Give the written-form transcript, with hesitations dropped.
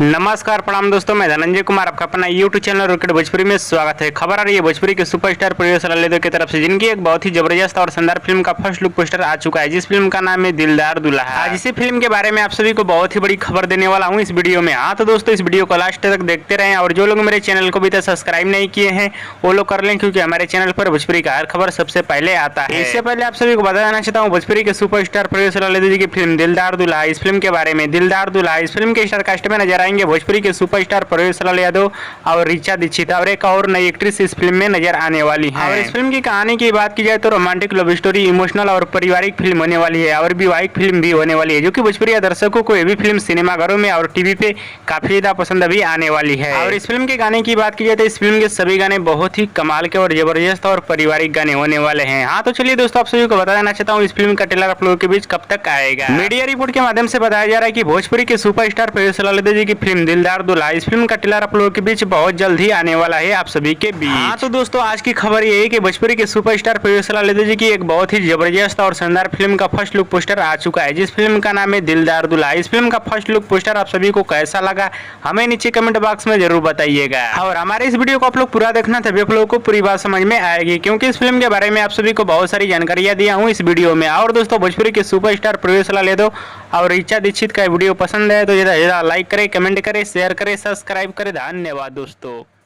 नमस्कार प्रणाम दोस्तों, मैं धनंजय कुमार आपका अपना यूट्यूब चैनल रॉकेट भोजपुरी में स्वागत है। खबर आ रही है भोजपुरी के सुपरस्टार प्रवेश लालेदो की तरफ से, जिनकी एक बहुत ही जबरदस्त और शानदार फिल्म का फर्स्ट लुक पोस्टर आ चुका है, जिस फिल्म का नाम है दिलदार दुल्हा। आज इसी फिल्म के बारे में आप सभी को बहुत ही बड़ी खबर देने वाला हूँ इस वीडियो में। हाँ तो दोस्तों, इस वीडियो को लास्ट तक देखते रहें और जो लोग मेरे चैनल को अभी तक सब्सक्राइब नहीं किए हैं वो लोग कर लें, क्योंकि हमारे चैनल पर भोजपुरी का हर खबर सबसे पहले आता है। इससे पहले आप सभी को बता देना चाहता हूँ भोजपुरी के सुपरस्टार प्रवेश लालेदो जी की फिल्म दिलदार दुल्हा, इस फिल्म के बारे में। दिलदार दुल्हा इस फिल्म के स्टार कास्ट में नजर आएंगे भोजपुरी के सुपरस्टार प्रवेश लाल यादव और ऋचा दीक्षित, और एक और नई एक्ट्रेस इस फिल्म में नजर आने वाली है। और इस फिल्म की कहानी की बात की जाए तो रोमांटिक लव स्टोरी, इमोशनल और पारिवारिक फिल्म होने वाली है और वैवाहिक फिल्म भी होने वाली है, जो कि भोजपुरी दर्शकों को ये भी फिल्म सिनेमाघरों में और टीवी पे काफी ज्यादा पसंद भी आने वाली है। और इस फिल्म के गाने की बात की जाए तो इस फिल्म के सभी गाने बहुत ही कमाल के और जबरदस्त और पारिवारिक गाने होने वाले हैं। हाँ तो चलिए दोस्तों, आप सभी को बता देना चाहता हूँ इस फिल्म का ट्रेलर आप लोगों के बीच कब तक आएगा। मीडिया रिपोर्ट के माध्यम से बताया जा रहा है कि भोजपुरी के सुपरस्टार प्रवेश लालेदो जी की फिल्म दिलदार दुल्हा, इस फिल्म का ट्रेलर आप लोगों के बीच बहुत जल्द ही आने वाला है आप सभी के बीच। हाँ तो दोस्तों, आज की खबर ये है कि भोजपुरी के सुपरस्टार प्रवेश लालेदो जी की एक बहुत ही जबरदस्त और शानदार फिल्म का फर्स्ट लुक पोस्टर आ चुका है, जिस फिल्म का नाम है दिलदार दुल्हा। इस फिल्म का फर्स्ट लुक पोस्टर आप सभी को कैसा लगा हमें नीचे कमेंट बॉक्स में जरूर बताइएगा। और हमारे इस वीडियो को आप लोग पूरा देखना, तभी आप लोगों को पूरी बात समझ में आएगी, क्योंकि इस फिल्म के बारे में आप सभी को बहुत सारी जानकारियां दिया हूँ इस वीडियो में। और दोस्तों, भोजपुरी के सुपरस्टार प्रवेश लालेदो और ऋचा दीक्षित का वीडियो पसंद है तो ज्यादा लाइक करें, कमेंट करें, शेयर करें, सब्सक्राइब करें। धन्यवाद दोस्तों।